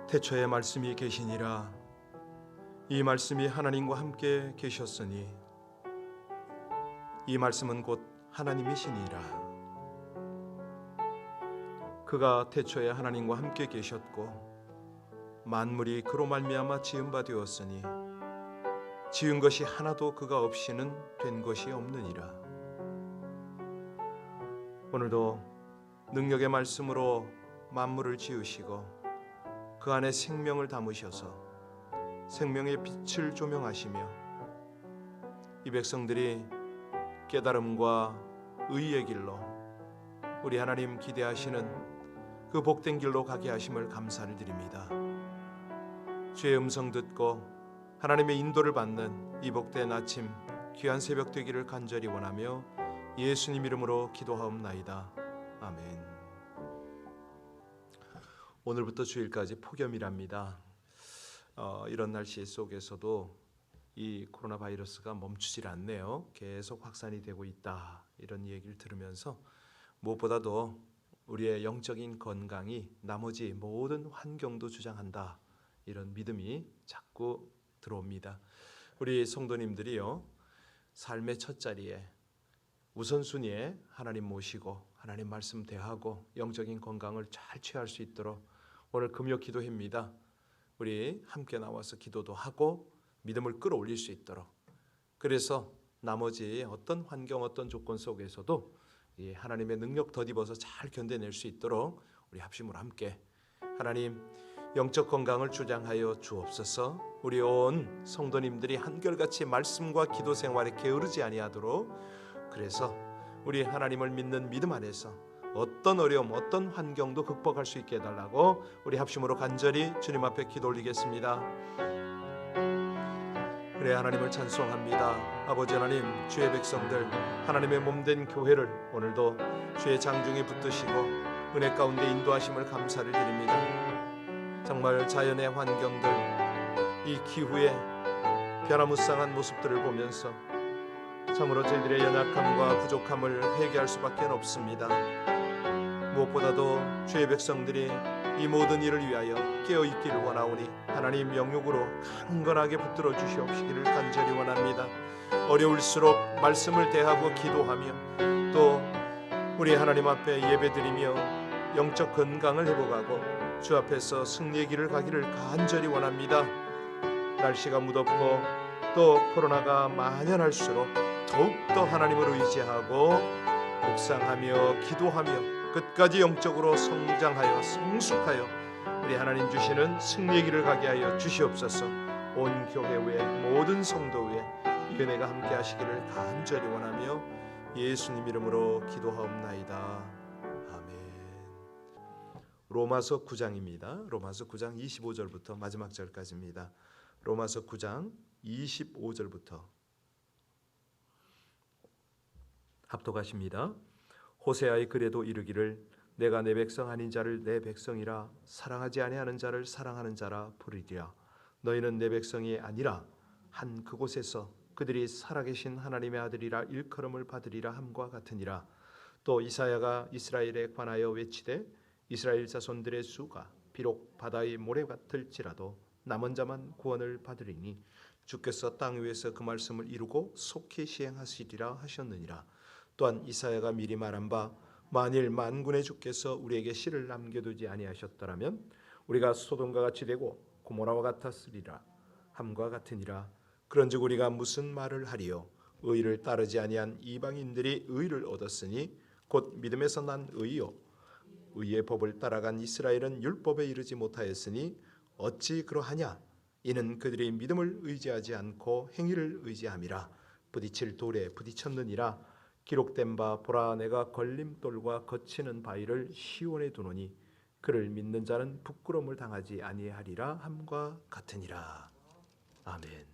태초에 말씀이 계시니라. 이 말씀이 하나님과 함께 계셨으니 이 말씀은 곧 하나님이시니라. 그가 태초에 하나님과 함께 계셨고 만물이 그로 말미암아 지은 바 되었으니 지은 것이 하나도 그가 없이는 된 것이 없느니라. 오늘도 능력의 말씀으로 만물을 지으시고 그 안에 생명을 담으셔서 생명의 빛을 조명하시며 이 백성들이 깨달음과 의의 길로 우리 하나님 기대하시는 그 복된 길로 가게 하심을 감사를 드립니다. 주의 음성 듣고 하나님의 인도를 받는 이 복된 아침 귀한 새벽 되기를 간절히 원하며 예수님 이름으로 기도하옵나이다. 아멘. 오늘부터 주일까지 폭염이랍니다. 이런 날씨 속에서도 이 코로나 바이러스가 멈추질 않네요. 계속 확산이 되고 있다. 이런 얘기를 들으면서 무엇보다도 우리의 영적인 건강이 나머지 모든 환경도 주장한다. 이런 믿음이 자꾸 들어옵니다. 우리 성도님들이요, 삶의 첫 자리에 우선순위에 하나님 모시고 하나님 말씀 대하고 영적인 건강을 잘 취할 수 있도록 오늘 금요 기도회입니다. 우리 함께 나와서 기도도 하고 믿음을 끌어올릴 수 있도록, 그래서 나머지 어떤 환경 어떤 조건 속에서도 이 하나님의 능력 덧입어서 잘 견뎌낼 수 있도록 우리 합심으로 함께 하나님 영적 건강을 주장하여 주옵소서. 우리 온 성도님들이 한결같이 말씀과 기도 생활에 게으르지 아니하도록, 그래서 우리 하나님을 믿는 믿음 안에서 어떤 어려움 어떤 환경도 극복할 수 있게 해달라고 우리 합심으로 간절히 주님 앞에 기도 올리겠습니다. 그래, 하나님을 찬송합니다. 아버지 하나님, 주의 백성들 하나님의 몸된 교회를 오늘도 주의 장중에 붙드시고 은혜 가운데 인도하심을 감사를 드립니다. 정말 자연의 환경들, 이 기후의 변화무쌍한 모습들을 보면서 참으로 저희들의 연약함과 부족함을 회개할 수밖에 없습니다. 무엇보다도 주의 백성들이 이 모든 일을 위하여 깨어있기를 원하오니 하나님 영육으로 강건하게 붙들어 주시옵시기를 간절히 원합니다. 어려울수록 말씀을 대하고 기도하며 또 우리 하나님 앞에 예배드리며 영적 건강을 회복하고 주 앞에서 승리의 길을 가기를 간절히 원합니다. 날씨가 무덥고 또 코로나가 만연할수록 더욱더 하나님을 의지하고 묵상하며 기도하며 끝까지 영적으로 성장하여 성숙하여 우리 하나님 주시는 승리의 길을 가게 하여 주시옵소서. 온 교회 외 모든 성도 외 이 은혜가 함께 하시기를 간절히 원하며 예수님 이름으로 기도하옵나이다. 아멘. 로마서 9장입니다. 로마서 9장 25절부터 마지막 절까지입니다. 로마서 9장 25절부터 합독하십니다. 호세아의 글에도 이르기를 내가 내 백성 아닌 자를 내 백성이라 사랑하지 아니하는 자를 사랑하는 자라 부르리라. 너희는 내 백성이 아니라 한 그곳에서 그들이 살아계신 하나님의 아들이라 일컬음을 받으리라 함과 같으니라. 또 이사야가 이스라엘에 관하여 외치되 이스라엘 자손들의 수가 비록 바다의 모래 같을지라도 남은 자만 구원을 받으리니 주께서 땅 위에서 그 말씀을 이루고 속히 시행하시리라 하셨느니라. 또한 이사야가 미리 말한 바 만일 만군의 주께서 우리에게 씨를 남겨두지 아니하셨더라면 우리가 소돔과 같이 되고 고모라와 같았으리라 함과 같으니라. 그런즉 우리가 무슨 말을 하리요? 의를 따르지 아니한 이방인들이 의를 얻었으니 곧 믿음에서 난 의요 의의 법을 따라간 이스라엘은 율법에 이르지 못하였으니 어찌 그러하냐? 이는 그들이 믿음을 의지하지 않고 행위를 의지함이라. 부딪힐 돌에 부딪혔느니라. 기록된 바 보라 내가 걸림돌과 거치는 바위를 시온에 두노니 그를 믿는 자는 부끄러움을 당하지 아니하리라 함과 같으니라. 아멘.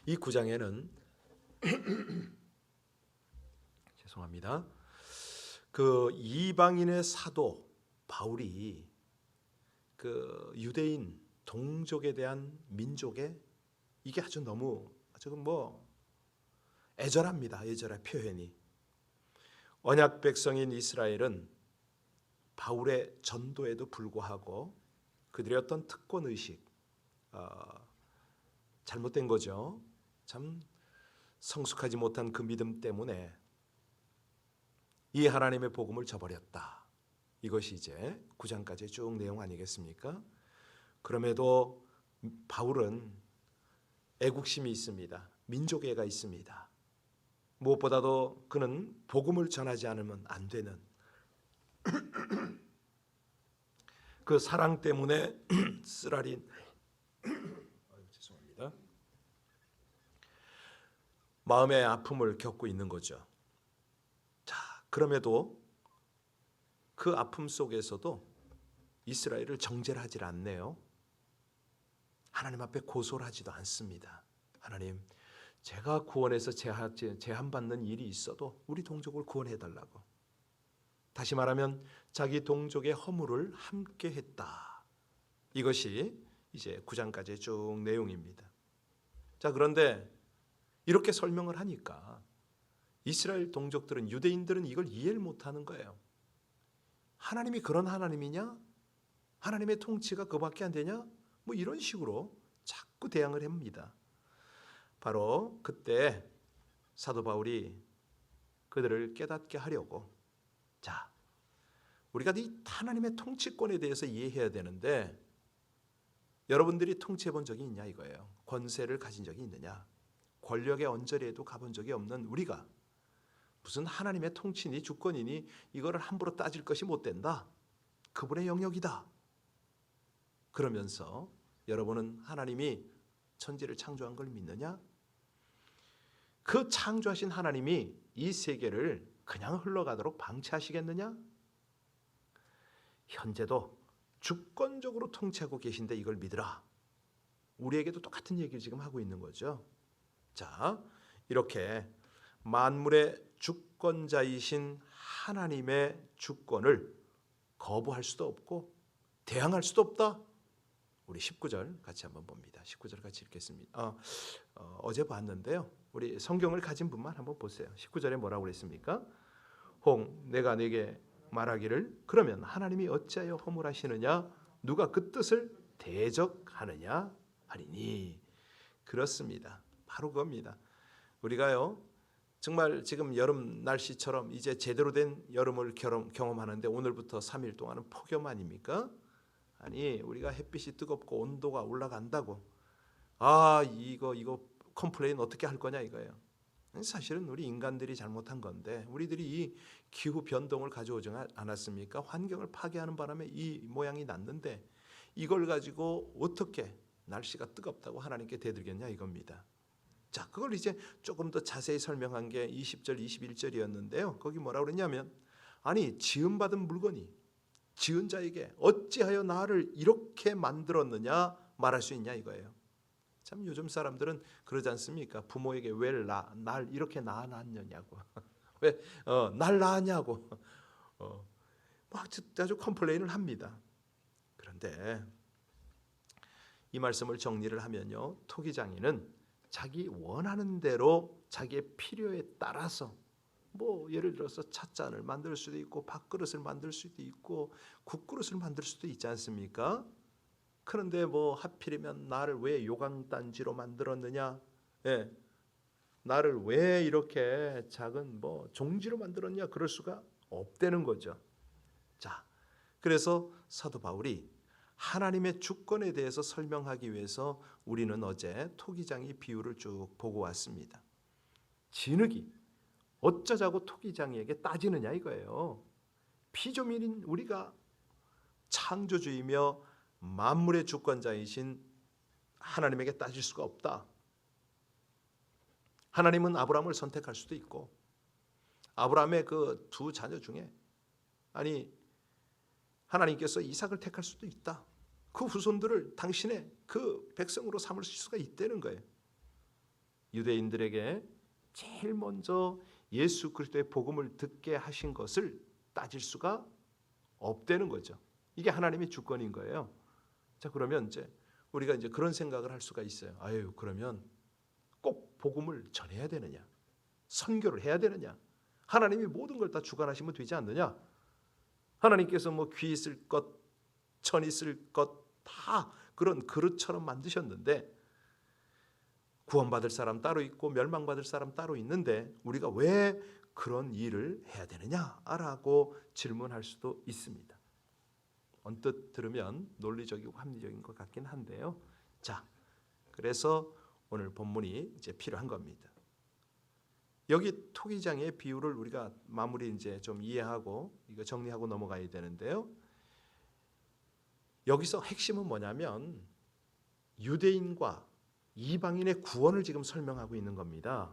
이 9장에는 죄송합니다. 그 이방인의 사도 바울이 그 유대인 동족에 대한 민족의 이게 아주 애절합니다. 애절한 표현이. 언약 백성인 이스라엘은 바울의 전도에도 불구하고 그들의 어떤 특권 의식, 잘못된 거죠. 참 성숙하지 못한 그 믿음 때문에 이 하나님의 복음을 저버렸다. 이것이 이제 9장까지 쭉 내용 아니겠습니까? 그럼에도 바울은 애국심이 있습니다. 민족애가 있습니다. 무엇보다도 그는 복음을 전하지 않으면 안 되는 그 사랑 때문에 쓰라린 죄송합니다. 마음의 아픔을 겪고 있는 거죠. 자, 그럼에도 그 아픔 속에서도 이스라엘을 정죄하지 않네요. 하나님 앞에 고소를 하지도 않습니다. 하나님, 제가 구원해서 제한받는 일이 있어도 우리 동족을 구원해달라고. 다시 말하면 자기 동족의 허물을 함께 했다. 이것이 이제 9장까지의 쭉 내용입니다. 자, 그런데 이렇게 설명을 하니까 이스라엘 동족들은, 유대인들은 이걸 이해를 못하는 거예요. 하나님이 그런 하나님이냐? 하나님의 통치가 그밖에 안 되냐? 뭐 이런 식으로 자꾸 대항을 합니다. 바로 그때 사도 바울이 그들을 깨닫게 하려고, 자, 우리가 이 하나님의 통치권에 대해서 이해해야 되는데, 여러분들이 통치해 본 적이 있냐 이거예요. 권세를 가진 적이 있느냐? 권력의 언저리에도 가본 적이 없는 우리가 무슨 하나님의 통치니 주권이니 이거를 함부로 따질 것이 못 된다. 그분의 영역이다. 그러면서 여러분은 하나님이 천지를 창조한 걸 믿느냐? 그 창조하신 하나님이 이 세계를 그냥 흘러가도록 방치하시겠느냐? 현재도 주권적으로 통치하고 계신데 이걸 믿으라. 우리에게도 똑같은 얘기를 지금 하고 있는 거죠. 자, 이렇게 만물의 주권자이신 하나님의 주권을 거부할 수도 없고 대항할 수도 없다. 우리 19절 같이 한번 봅니다. 19절 같이 읽겠습니다. 어제 봤는데요. 우리 성경을 가진 분만 한번 보세요. 19절에 뭐라고 그랬습니까? 홍 내가 네게 말하기를 그러면 하나님이 어찌하여 허물하시느냐? 누가 그 뜻을 대적하느냐 하리니. 그렇습니다. 바로 그겁니다. 우리가요 정말 지금 여름 날씨처럼 이제 제대로 된 여름을 경험하는데 오늘부터 3일 동안은 폭염 아닙니까? 아니 우리가 햇빛이 뜨겁고 온도가 올라간다고 이거 컴플레인 어떻게 할 거냐 이거예요. 사실은 우리 인간들이 잘못한 건데, 우리들이 이 기후 변동을 가져오지 않았습니까? 환경을 파괴하는 바람에 이 모양이 났는데 이걸 가지고 어떻게 날씨가 뜨겁다고 하나님께 대들겠냐 이겁니다. 자, 그걸 이제 조금 더 자세히 설명한 게 20절 21절이었는데요. 거기 뭐라고 그랬냐면, 아니 지음받은 물건이 지은 자에게 어찌하여 나를 이렇게 만들었느냐 말할 수 있냐 이거예요. 참 요즘 사람들은 그러지 않습니까? 부모에게 왜 날 이렇게 낳았느냐고 왜 날 낳았냐고 막 아주 컴플레인을 합니다. 그런데 이 말씀을 정리를 하면요, 토기장이는 자기 원하는 대로 자기의 필요에 따라서 뭐 예를 들어서 찻잔을 만들 수도 있고 밥그릇을 만들 수도 있고 국그릇을 만들 수도 있지 않습니까? 그런데 뭐 하필이면 나를 왜 요강단지로 만들었느냐? 예, 나를 왜 이렇게 작은 뭐 종지로 만들었냐? 그럴 수가 없다는 거죠. 자, 그래서 사도 바울이 하나님의 주권에 대해서 설명하기 위해서 우리는 어제 토기장이 비유를 쭉 보고 왔습니다. 진흙이 어쩌자고 토기장이에게 따지느냐 이거예요. 피조민인 우리가 창조주이며 만물의 주권자이신 하나님에게 따질 수가 없다. 하나님은 아브라함을 선택할 수도 있고 아브라함의 그 두 자녀 중에 하나님께서 이삭을 택할 수도 있다. 그 후손들을 당신의 그 백성으로 삼을 수가 있다는 거예요. 유대인들에게 제일 먼저 예수 그리스도의 복음을 듣게 하신 것을 따질 수가 없다는 거죠. 이게 하나님의 주권인 거예요. 자, 그러면 이제 우리가 이제 그런 생각을 할 수가 있어요. 그러면 꼭 복음을 전해야 되느냐? 선교를 해야 되느냐? 하나님이 모든 걸 다 주관하시면 되지 않느냐? 하나님께서 뭐 귀 있을 것, 천 있을 것 다 그런 그릇처럼 만드셨는데 구원받을 사람 따로 있고 멸망받을 사람 따로 있는데 우리가 왜 그런 일을 해야 되느냐라고 질문할 수도 있습니다. 언뜻 들으면 논리적이고 합리적인 것 같긴 한데요. 자, 그래서 오늘 본문이 이제 필요한 겁니다. 여기 토기장의 비유를 우리가 마무리 이제 좀 이해하고 이거 정리하고 넘어가야 되는데요. 여기서 핵심은 뭐냐면 유대인과 이방인의 구원을 지금 설명하고 있는 겁니다.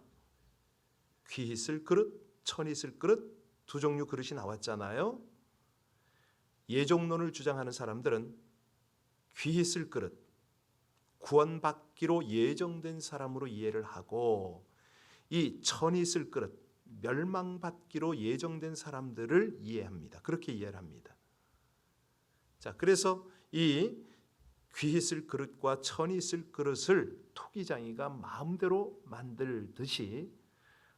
귀 있을 그릇, 천 있을 그릇 두 종류 그릇이 나왔잖아요. 예종론을 주장하는 사람들은 귀 있을 그릇, 구원받기로 예정된 사람으로 이해를 하고 이 천 있을 그릇, 멸망받기로 예정된 사람들을 이해합니다. 그렇게 이해를 합니다. 자, 그래서 이 귀 있을 그릇과 천 있을 그릇을 토기장이가 마음대로 만들듯이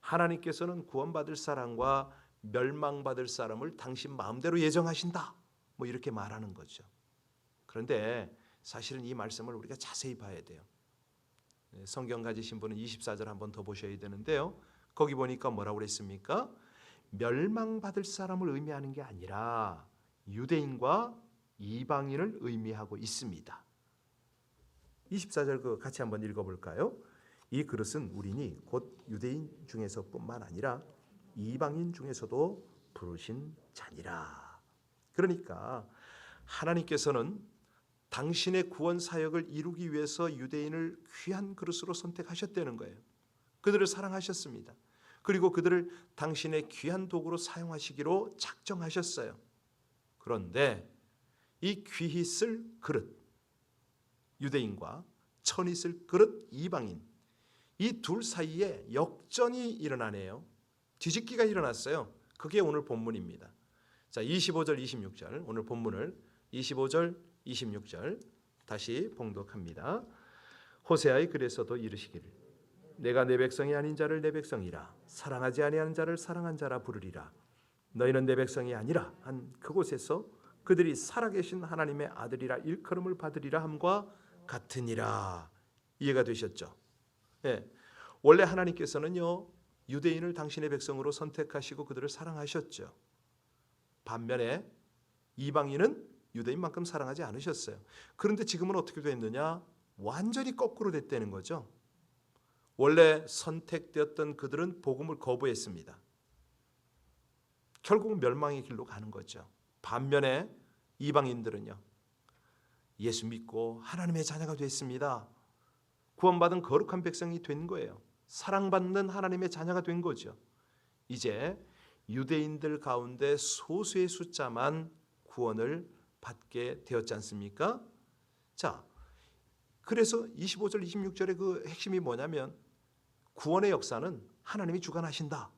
하나님께서는 구원받을 사람과 멸망받을 사람을 당신 마음대로 예정하신다. 뭐 이렇게 말하는 거죠. 그런데 사실은 이 말씀을 우리가 자세히 봐야 돼요. 성경 가지신 분은 24절 한번 더 보셔야 되는데요. 거기 보니까 뭐라고 그랬습니까? 멸망받을 사람을 의미하는 게 아니라 유대인과 이방인을 의미하고 있습니다. 24절 그 같이 한번 읽어볼까요? 이 그릇은 우리니 곧 유대인 중에서뿐만 아니라 이방인 중에서도 부르신 자니라. 그러니까 하나님께서는 당신의 구원 사역을 이루기 위해서 유대인을 귀한 그릇으로 선택하셨다는 거예요. 그들을 사랑하셨습니다. 그리고 그들을 당신의 귀한 도구로 사용하시기로 작정하셨어요. 그런데 이 귀 있을 그릇, 유대인과 천 있을 그릇, 이방인, 이 둘 사이에 역전이 일어나네요. 뒤집기가 일어났어요. 그게 오늘 본문입니다. 자, 25절, 26절 오늘 본문을 25절, 26절 다시 봉독합니다. 호세아의 글에서도 이르시기를 내가 내 백성이 아닌 자를 내 백성이라 사랑하지 아니하는 자를 사랑한 자라 부르리라. 너희는 내 백성이 아니라 한 그곳에서 그들이 살아계신 하나님의 아들이라 일컬음을 받으리라 함과 같으니라. 이해가 되셨죠? 예. 원래 하나님께서는요 유대인을 당신의 백성으로 선택하시고 그들을 사랑하셨죠. 반면에 이방인은 유대인만큼 사랑하지 않으셨어요. 그런데 지금은 어떻게 됐느냐? 완전히 거꾸로 됐다는 거죠. 원래 선택되었던 그들은 복음을 거부했습니다. 결국은 멸망의 길로 가는 거죠. 반면에 이방인들은요 예수 믿고 하나님의 자녀가 됐습니다. 구원받은 거룩한 백성이 된 거예요. 사랑받는 하나님의 자녀가 된 거죠. 이제 유대인들 가운데 소수의 숫자만 구원을 받게 되었지 않습니까? 자, 그래서 25절 26절의 그 핵심이 뭐냐면 구원의 역사는 하나님이 주관하신다.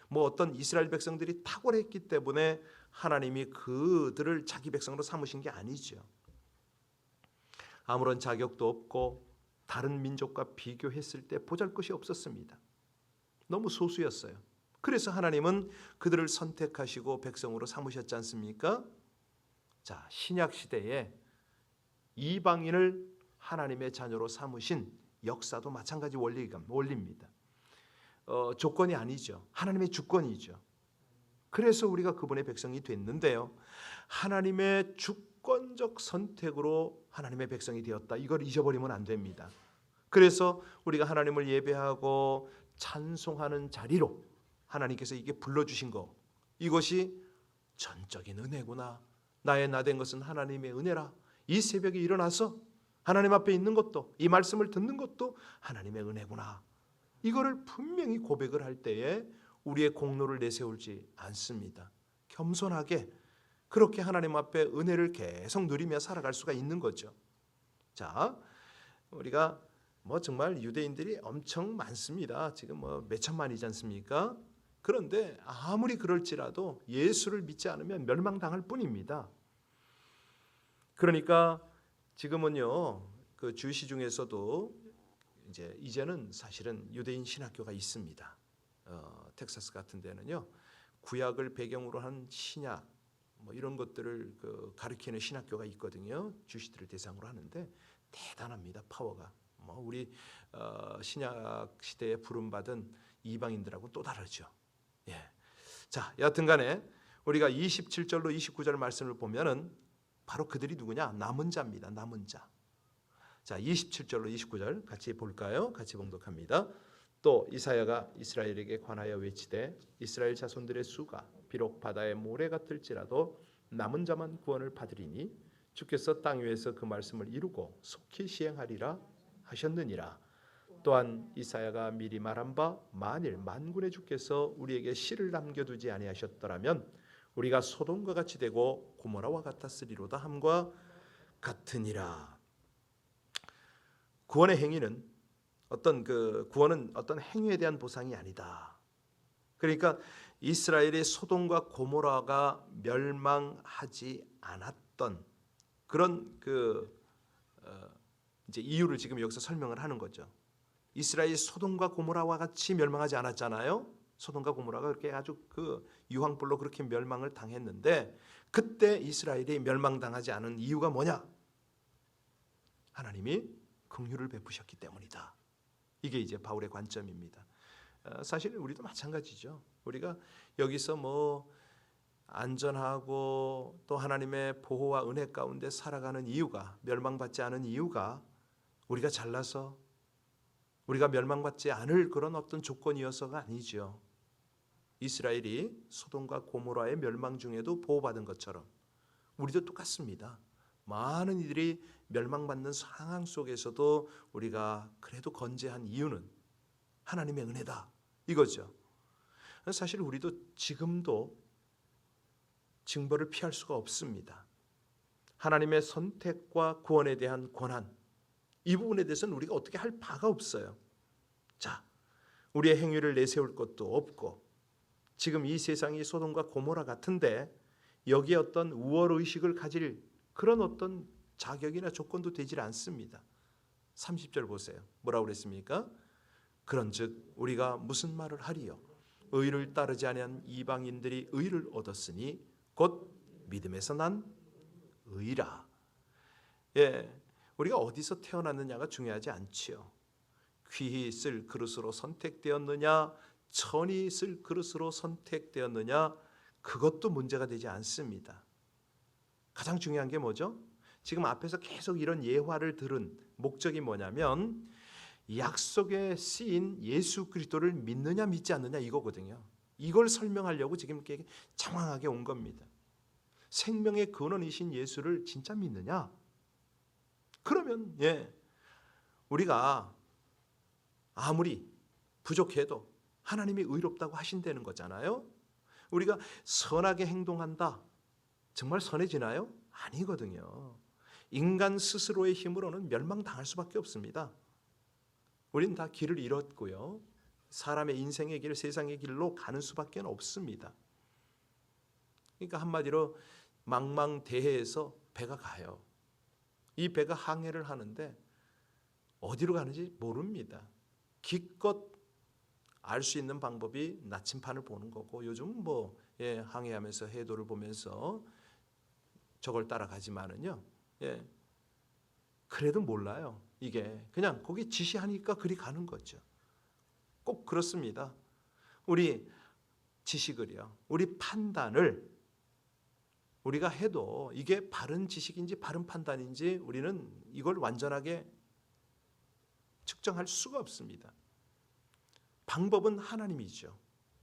뭐 어떤 이스라엘 백성들이 탁월했기 때문에 하나님이 그들을 자기 백성으로 삼으신 게 아니죠. 아무런 자격도 없고 다른 민족과 비교했을 때 보잘것이 없었습니다. 너무 소수였어요. 그래서 하나님은 그들을 선택하시고 백성으로 삼으셨지 않습니까? 자, 신약 시대에 이방인을 하나님의 자녀로 삼으신 역사도 마찬가지 원리입니다. 조건이 아니죠. 하나님의 주권이죠. 그래서 우리가 그분의 백성이 됐는데요. 하나님의 주권적 선택으로 하나님의 백성이 되었다. 이걸 잊어버리면 안 됩니다. 그래서 우리가 하나님을 예배하고 찬송하는 자리로 하나님께서 이게 불러주신 거, 이것이 전적인 은혜구나. 나의 나 된 것은 하나님의 은혜라. 이 새벽에 일어나서 하나님 앞에 있는 것도, 이 말씀을 듣는 것도 하나님의 은혜구나. 이거를 분명히 고백을 할 때에 우리의 공로를 내세우지 않습니다. 겸손하게 그렇게 하나님 앞에 은혜를 계속 누리며 살아갈 수가 있는 거죠. 자, 우리가 뭐 정말 유대인들이 엄청 많습니다. 지금 뭐 몇천만이지 않습니까? 그런데 아무리 그럴지라도 예수를 믿지 않으면 멸망당할 뿐입니다. 그러니까 지금은요, 그 주시 중에서도 이제는 사실은 유대인 신학교가 있습니다. 텍사스 같은 데는요, 구약을 배경으로 한 신약, 뭐 이런 것들을 가르치는 신학교가 있거든요. 주시들을 대상으로 하는데 대단합니다. 파워가. 뭐 우리 신약 시대에 부름받은 이방인들하고 또 다르죠. 예. 자, 여하튼간에 우리가 27절로 29절 말씀을 보면은 바로 그들이 누구냐? 남은 자입니다. 남은 자. 자, 27절로 29절 같이 볼까요? 같이 봉독합니다. 또 이사야가 이스라엘에게 관하여 외치되 이스라엘 자손들의 수가 비록 바다의 모래 같을지라도 남은 자만 구원을 받으리니 주께서 땅 위에서 그 말씀을 이루고 속히 시행하리라 하셨느니라. 또한 이사야가 미리 말한 바 만일 만군의 주께서 우리에게 실을 남겨두지 아니하셨더라면 우리가 소돔과 같이 되고 고모라와 같았으리로다 함과 같으니라. 구원의 행위는 구원은 어떤 행위에 대한 보상이 아니다. 그러니까 이스라엘의 소돔과 고모라가 멸망하지 않았던 그런 이제 이유를 지금 여기서 설명을 하는 거죠. 이스라엘이 소돔과 고모라와 같이 멸망하지 않았잖아요. 소돔과 고모라가 그렇게 아주 유황불로 그렇게 멸망을 당했는데 그때 이스라엘이 멸망당하지 않은 이유가 뭐냐? 하나님이 긍휼을 베푸셨기 때문이다. 이게 이제 바울의 관점입니다. 사실 우리도 마찬가지죠. 우리가 여기서 뭐 안전하고 또 하나님의 보호와 은혜 가운데 살아가는 이유가, 멸망받지 않은 이유가 우리가 잘나서 우리가 멸망받지 않을 그런 어떤 조건이어서가 아니죠. 이스라엘이 소돔과 고모라의 멸망 중에도 보호받은 것처럼 우리도 똑같습니다. 많은 이들이 멸망받는 상황 속에서도 우리가 그래도 건재한 이유는 하나님의 은혜다 이거죠. 사실 우리도 지금도 징벌을 피할 수가 없습니다. 하나님의 선택과 구원에 대한 권한, 이 부분에 대해서는 우리가 어떻게 할 바가 없어요. 자, 우리의 행위를 내세울 것도 없고 지금 이 세상이 소돔과 고모라 같은데 여기에 어떤 우월의식을 가질 그런 어떤 자격이나 조건도 되질 않습니다. 30절 보세요. 뭐라고 그랬습니까? 그런즉 우리가 무슨 말을 하리요? 의를 따르지 아니한 이방인들이 의를 얻었으니 곧 믿음에서 난 의라. 예, 우리가 어디서 태어났느냐가 중요하지 않지요. 귀히 쓸 그릇으로 선택되었느냐, 천히 쓸 그릇으로 선택되었느냐, 그것도 문제가 되지 않습니다. 가장 중요한 게 뭐죠? 지금 앞에서 계속 이런 예화를 들은 목적이 뭐냐면 약속에 쓰인 예수 그리스도를 믿느냐 믿지 않느냐 이거거든요. 이걸 설명하려고 지금 이렇게 장황하게 온 겁니다. 생명의 근원이신 예수를 진짜 믿느냐? 그러면 우리가 아무리 부족해도 하나님이 의롭다고 하신다는 거잖아요. 우리가 선하게 행동한다. 정말 선해지나요? 아니거든요. 인간 스스로의 힘으로는 멸망당할 수밖에 없습니다. 우리는 다 길을 잃었고요. 사람의 인생의 길, 세상의 길로 가는 수밖에 없습니다. 그러니까 한마디로 망망대해에서 배가 가요. 이 배가 항해를 하는데 어디로 가는지 모릅니다. 기껏 알 수 있는 방법이 나침판을 보는 거고 요즘 항해하면서 해도를 보면서 저걸 따라가지만은요. 그래도 몰라요. 이게 그냥 거기 지시하니까 그리 가는 거죠. 꼭 그렇습니다. 우리 지식을요. 우리 판단을 우리가 해도 이게 바른 지식인지 바른 판단인지 우리는 이걸 완전하게 측정할 수가 없습니다. 방법은 하나님이죠.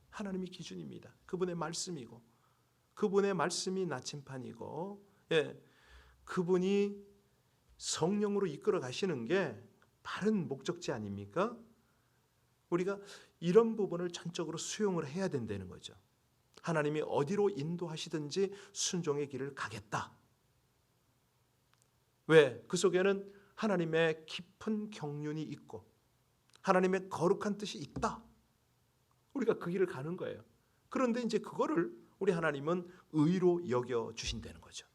하나님이 기준입니다. 그분의 말씀이고 그분의 말씀이 나침판이고 그분이 성령으로 이끌어 가시는 게 바른 목적지 아닙니까? 우리가 이런 부분을 전적으로 수용을 해야 된다는 거죠. 하나님이 어디로 인도하시든지 순종의 길을 가겠다. 왜? 그 속에는 하나님의 깊은 경륜이 있고 하나님의 거룩한 뜻이 있다. 우리가 그 길을 가는 거예요. 그런데 이제 그거를 우리 하나님은 의로 여겨 주신다는 거죠.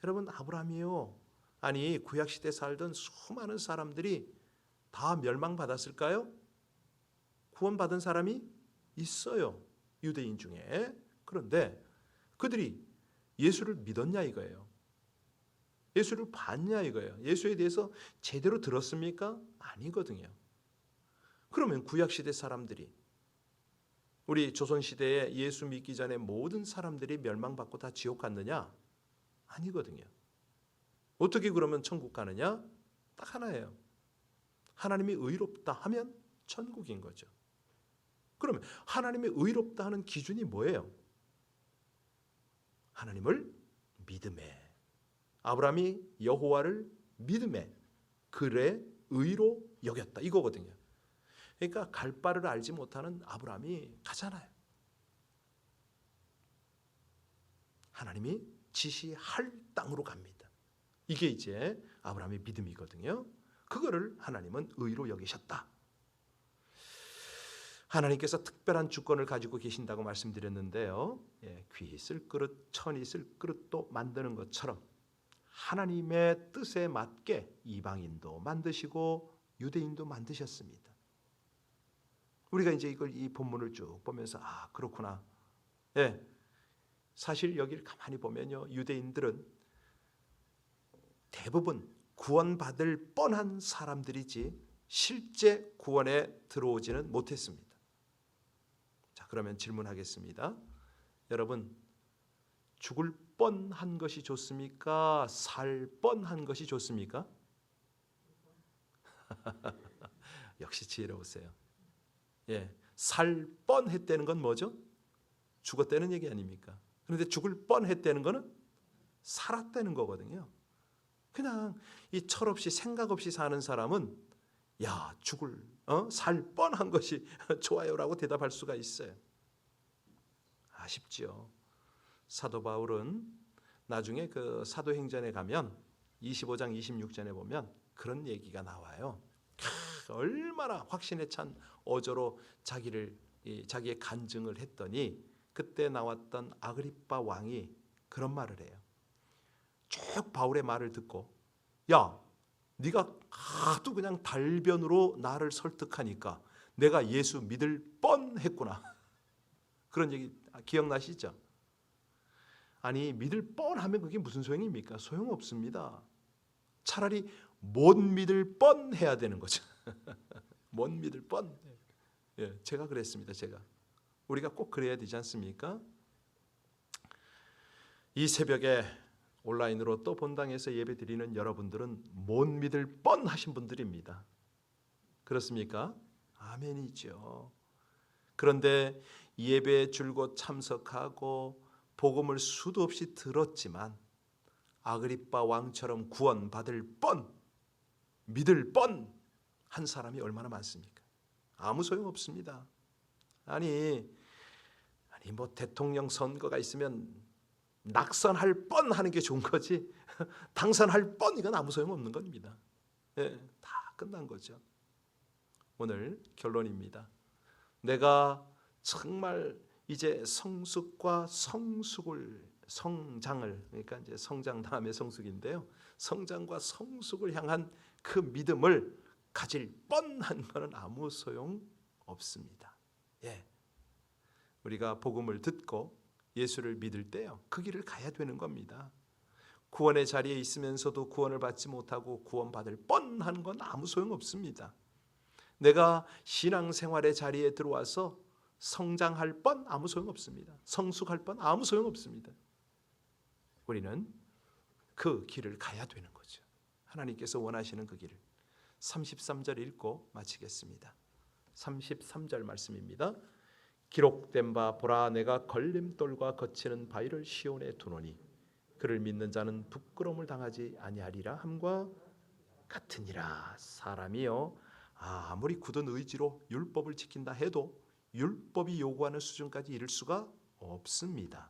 여러분, 아브라함이요. 아니 구약시대 살던 수많은 사람들이 다 멸망받았을까요? 구원받은 사람이 있어요. 유대인 중에. 그런데 그들이 예수를 믿었냐 이거예요. 예수를 봤냐 이거예요. 예수에 대해서 제대로 들었습니까? 아니거든요. 그러면 구약시대 사람들이, 우리 조선시대에 예수 믿기 전에 모든 사람들이 멸망받고 다 지옥 갔느냐? 아니거든요. 어떻게 그러면 천국 가느냐? 딱 하나예요. 하나님이 의롭다 하면 천국인 거죠. 그러면 하나님이 의롭다 하는 기준이 뭐예요? 하나님을 믿음에, 아브라함이 여호와를 믿음에 그래 의로 여겼다 이거거든요. 그러니까 갈 바를 알지 못하는 아브라함이 가잖아요. 하나님이 지시할 땅으로 갑니다. 이게 이제 아브라함의 믿음이거든요. 그거를 하나님은 의로 여기셨다. 하나님께서 특별한 주권을 가지고 계신다고 말씀드렸는데요. 귀 있을 그릇, 천 있을 그릇도 만드는 것처럼 하나님의 뜻에 맞게 이방인도 만드시고 유대인도 만드셨습니다. 우리가 이제 이 본문을 쭉 보면서 그렇구나. 사실 여기를 가만히 보면요, 유대인들은 대부분 구원받을 뻔한 사람들이지 실제 구원에 들어오지는 못했습니다. 자, 그러면 질문하겠습니다. 여러분, 죽을 뻔한 것이 좋습니까? 살 뻔한 것이 좋습니까? 역시 지혜로우세요. 살 뻔했다는 건 뭐죠? 죽었다는 얘기 아닙니까? 그런데 죽을 뻔했다는 거는 살았다는 거거든요. 그냥 이 철없이 생각 없이 사는 사람은 살 뻔한 것이 좋아요라고 대답할 수가 있어요. 아쉽죠. 사도 바울은 나중에 그 사도행전에 가면 25장 26절에 보면 그런 얘기가 나와요. 얼마나 확신에 찬 어조로 자기의 간증을 했더니 그때 나왔던 아그리빠 왕이 그런 말을 해요. 쭉 바울의 말을 듣고, 네가 하도 그냥 달변으로 나를 설득하니까 내가 예수 믿을 뻔했구나. 그런 얘기 기억나시죠? 아니, 믿을 뻔하면 그게 무슨 소용입니까? 소용없습니다. 차라리 못 믿을 뻔해야 되는 거죠. 못 믿을 뻔. 제가 그랬습니다. 우리가 꼭 그래야 되지 않습니까? 이 새벽에 온라인으로 또 본당에서 예배드리는 여러분들은 못 믿을 뻔하신 분들입니다. 그렇습니까? 아멘이죠. 그런데 예배에 줄곧 참석하고 복음을 수도 없이 들었지만 아그리빠 왕처럼 구원받을 뻔, 믿을 뻔 한 사람이 얼마나 많습니까? 아무 소용없습니다. 아니 뭐 대통령 선거가 있으면 낙선할 뻔 하는 게 좋은 거지 당선할 뻔 이건 아무 소용없는 겁니다. 다 끝난 거죠. 오늘 결론입니다. 내가 정말 이제 성숙과 성장을, 그러니까 이제 성장 다음에 성숙인데요, 성장과 성숙을 향한 그 믿음을 가질 뻔한 것은 아무 소용 없습니다. 우리가 복음을 듣고 예수를 믿을 때요, 그 길을 가야 되는 겁니다. 구원의 자리에 있으면서도 구원을 받지 못하고 구원받을 뻔한 건 아무 소용 없습니다. 내가 신앙생활의 자리에 들어와서 성장할 뻔 아무 소용 없습니다. 성숙할 뻔 아무 소용 없습니다. 우리는 그 길을 가야 되는 거죠. 하나님께서 원하시는 그 길을. 33절 읽고 마치겠습니다. 33절 말씀입니다. 기록된 바 보라, 내가 걸림돌과 거치는 바위를 시온에 두노니 그를 믿는 자는 부끄러움을 당하지 아니하리라 함과 같으니라. 사람이요 아무리 굳은 의지로 율법을 지킨다 해도 율법이 요구하는 수준까지 이를 수가 없습니다.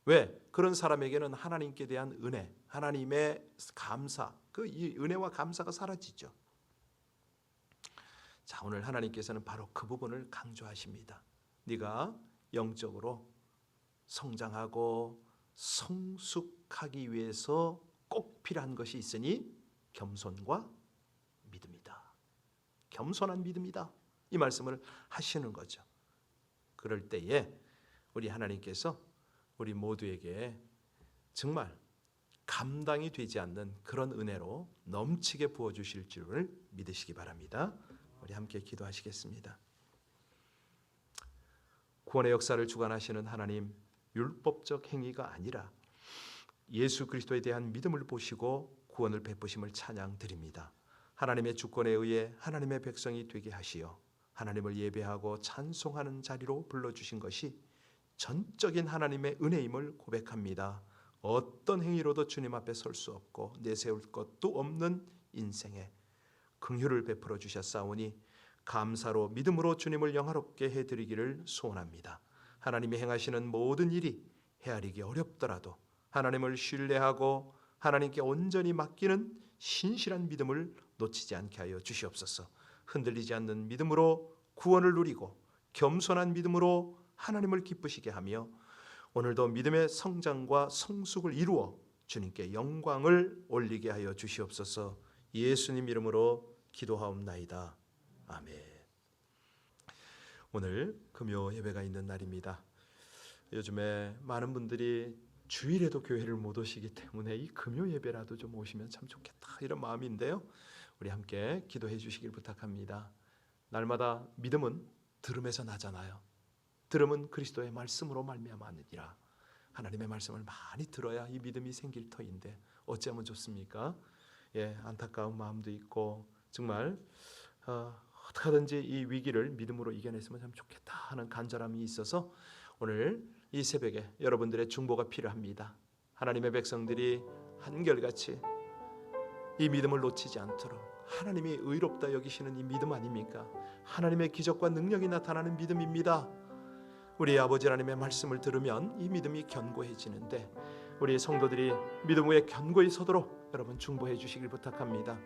왜? 그런 사람에게는 하나님께 대한 은혜, 하나님의 감사, 이 은혜와 감사가 사라지죠. 자, 오늘 하나님께서는 바로 그 부분을 강조하십니다. 네가 영적으로 성장하고 성숙하기 위해서 꼭 필요한 것이 있으니 겸손과 믿음이다. 겸손한 믿음이다. 이 말씀을 하시는 거죠. 그럴 때에 우리 하나님께서 우리 모두에게 정말 감당이 되지 않는 그런 은혜로 넘치게 부어주실 줄을 믿으시기 바랍니다. 우리 함께 기도하시겠습니다. 구원의 역사를 주관하시는 하나님, 율법적 행위가 아니라 예수 그리스도에 대한 믿음을 보시고 구원을 베푸심을 찬양드립니다. 하나님의 주권에 의해 하나님의 백성이 되게 하시어 하나님을 예배하고 찬송하는 자리로 불러주신 것이 전적인 하나님의 은혜임을 고백합니다. 어떤 행위로도 주님 앞에 설 수 없고 내세울 것도 없는 인생에 긍휼을 베풀어 주셨사오니 감사로 믿음으로 주님을 영화롭게 해드리기를 소원합니다. 하나님이 행하시는 모든 일이 헤아리기 어렵더라도 하나님을 신뢰하고 하나님께 온전히 맡기는 신실한 믿음을 놓치지 않게 하여 주시옵소서. 흔들리지 않는 믿음으로 구원을 누리고 겸손한 믿음으로 하나님을 기쁘시게 하며 오늘도 믿음의 성장과 성숙을 이루어 주님께 영광을 올리게 하여 주시옵소서. 예수님 이름으로 기도하옵나이다. 아멘. 오늘 금요 예배가 있는 날입니다. 요즘에 많은 분들이 주일에도 교회를 못 오시기 때문에 이 금요 예배라도 좀 오시면 참 좋겠다 이런 마음인데요. 우리 함께 기도해 주시길 부탁합니다. 날마다 믿음은 들음에서 나잖아요. 들음은 그리스도의 말씀으로 말미암았느니라. 하나님의 말씀을 많이 들어야 이 믿음이 생길 터인데 어찌하면 좋습니까? 안타까운 마음도 있고 정말 어떻게 하든지 이 위기를 믿음으로 이겨냈으면 참 좋겠다 하는 간절함이 있어서 오늘 이 새벽에 여러분들의 중보가 필요합니다. 하나님의 백성들이 한결같이 이 믿음을 놓치지 않도록 하나님이 의롭다 여기시는 이 믿음 아닙니까? 하나님의 기적과 능력이 나타나는 믿음입니다. 우리 아버지 하나님의 말씀을 들으면 이 믿음이 견고해지는데 우리 성도들이 믿음 위에 견고히 서도록 여러분 중보해 주시길 부탁합니다.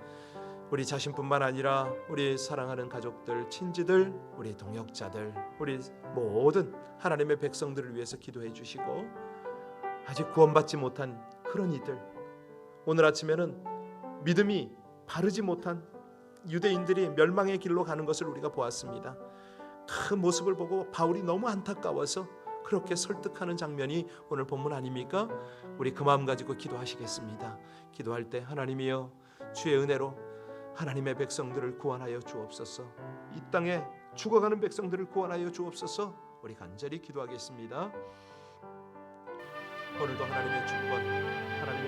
우리 자신뿐만 아니라 우리 사랑하는 가족들, 친지들, 우리 동역자들, 우리 모든 하나님의 백성들을 위해서 기도해 주시고 아직 구원받지 못한 그런 이들, 오늘 아침에는 믿음이 바르지 못한 유대인들이 멸망의 길로 가는 것을 우리가 보았습니다. 그 모습을 보고 바울이 너무 안타까워서 그렇게 설득하는 장면이 오늘 본문 아닙니까? 우리 그 마음 가지고 기도하시겠습니다. 기도할 때 하나님이여 주의 은혜로 하나님의 백성들을 구원하여 주옵소서. 이 땅에 죽어가는 백성들을 구원하여 주옵소서. 우리 간절히 기도하겠습니다. 오늘도 하나님의 주권, 하나님